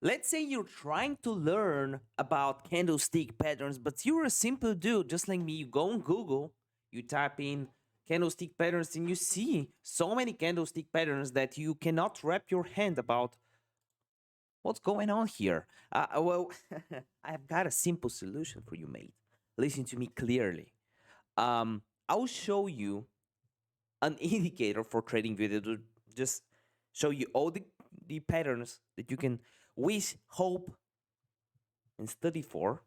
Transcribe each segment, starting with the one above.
Let's say you're trying to learn about candlestick patterns, but you're a simple dude just like me. You go on Google, you type in candlestick patterns, and you see so many candlestick patterns that you cannot wrap your hand about what's going on here. Well, I've got a simple solution for you, mate. Listen to me clearly. I'll show you an indicator for trading video to just show you all the patterns that you can wish, hope, and study for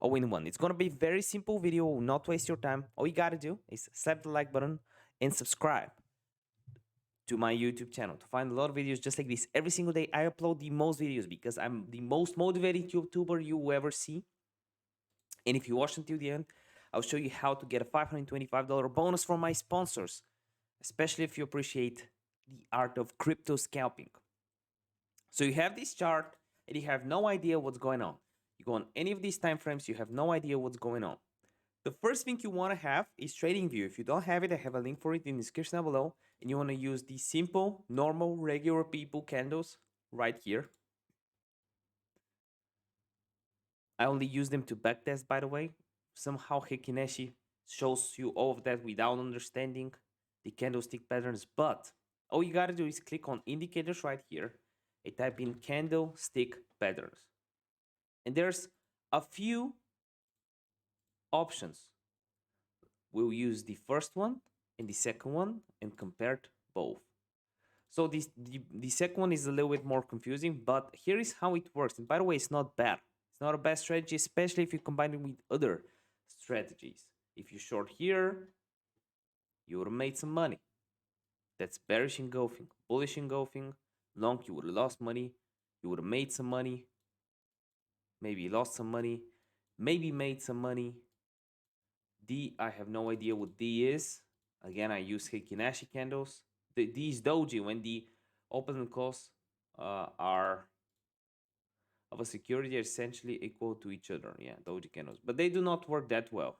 all in one. It's gonna be a very simple video, will not waste your time. All you gotta do is slap the like button and subscribe to my YouTube channel to find a lot of videos just like this. Every single day I upload the most videos because I'm the most motivated YouTuber you will ever see. And if you watch until the end, I'll show you how to get a $525 bonus from my sponsors, especially if you appreciate the art of crypto scalping. So you have this chart and you have no idea what's going on. You go on any of these time frames, you have no idea what's going on. The first thing you want to have is TradingView. If you don't have it, I have a link for it in the description down below. And you want to use the simple, normal, regular people candles right here. I only use them to backtest, by the way. Somehow Heikin Ashi shows you all of that without understanding the candlestick patterns. But all you gotta do is click on indicators right here. I type in candlestick patterns. And there's a few options. We'll use the first one and the second one and compare both. So the second one is a little bit more confusing, but here is how it works. And by the way, it's not bad. It's not a bad strategy, especially if you combine it with other strategies. If you short here, you would have made some money. That's bearish engulfing. Bullish engulfing. Long, you would have lost money. You would have made some money. Maybe lost some money. Maybe made some money. D, I have no idea what D is. Again, I use Heikin Ashi candles. These doji, when the open costs are of a security, are essentially equal to each other. Yeah, doji candles, but they do not work that well.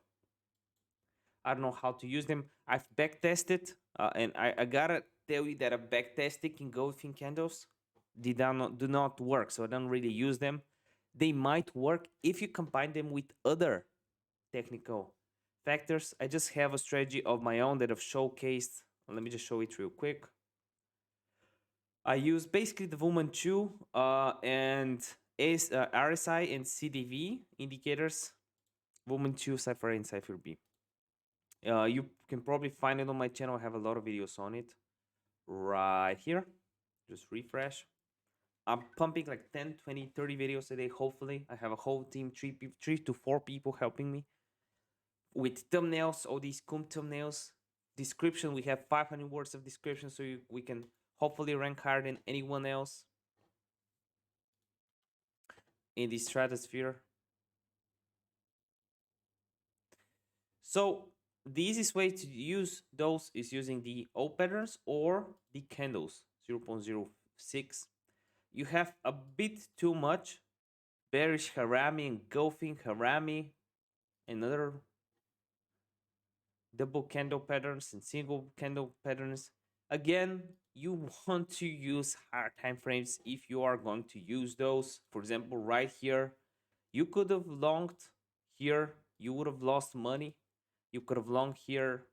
I don't know how to use them. I've backtested, and I gotta tell you that a backtesting engulfing candles do not work, so I don't really use them. They might work if you combine them with other technical factors. I just have a strategy of my own that I've showcased. Let me just show it real quick. I use basically the Woman 2 and RSI and CDV indicators. Woman 2, Cypher A, and Cypher B. You can probably find it on my channel. I have a lot of videos on it right here. Just refresh. I'm pumping like 10, 20, 30 videos a day, hopefully. I have a whole team, three to four people helping me with thumbnails, all these cool thumbnails. Description, we have 500 words of description, so we can hopefully rank higher than anyone else in the stratosphere. So the easiest way to use those is using the O patterns or the candles 0.06. You have a bit too much bearish harami, engulfing harami, and other double candle patterns and single candle patterns. Again, you want to use higher time frames if you are going to use those. For example, right here, you could have longed here, you would have lost money. You could have longed here,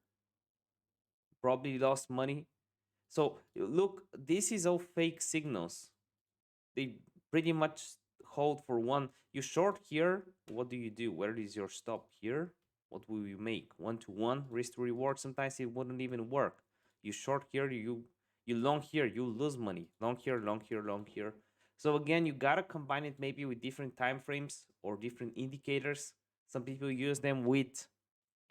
probably lost money. So look, this is all fake signals. They pretty much hold for one. You short here, what do? Where is your stop here? What will you make? 1-to-1 risk to reward. Sometimes it wouldn't even work. You short here, you long here, you lose money. Long here, long here, long here. So again, you gotta combine it maybe with different time frames or different indicators. Some people use them with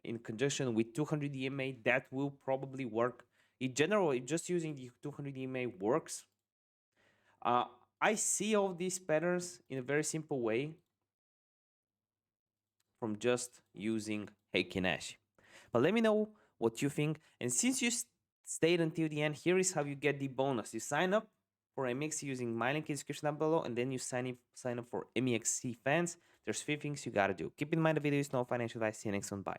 in conjunction with 200 EMA. That will probably work. In general, just using the 200 EMA works. I see all these patterns in a very simple way from just using Heikin Ashi. But let me know what you think. And since you stayed until the end, here is how you get the bonus. You sign up for MXC using my link in the description down below, and then you sign up for MEXC fans. There's 3 things you gotta do. Keep in mind the video is no financial advice. See you next one. Bye.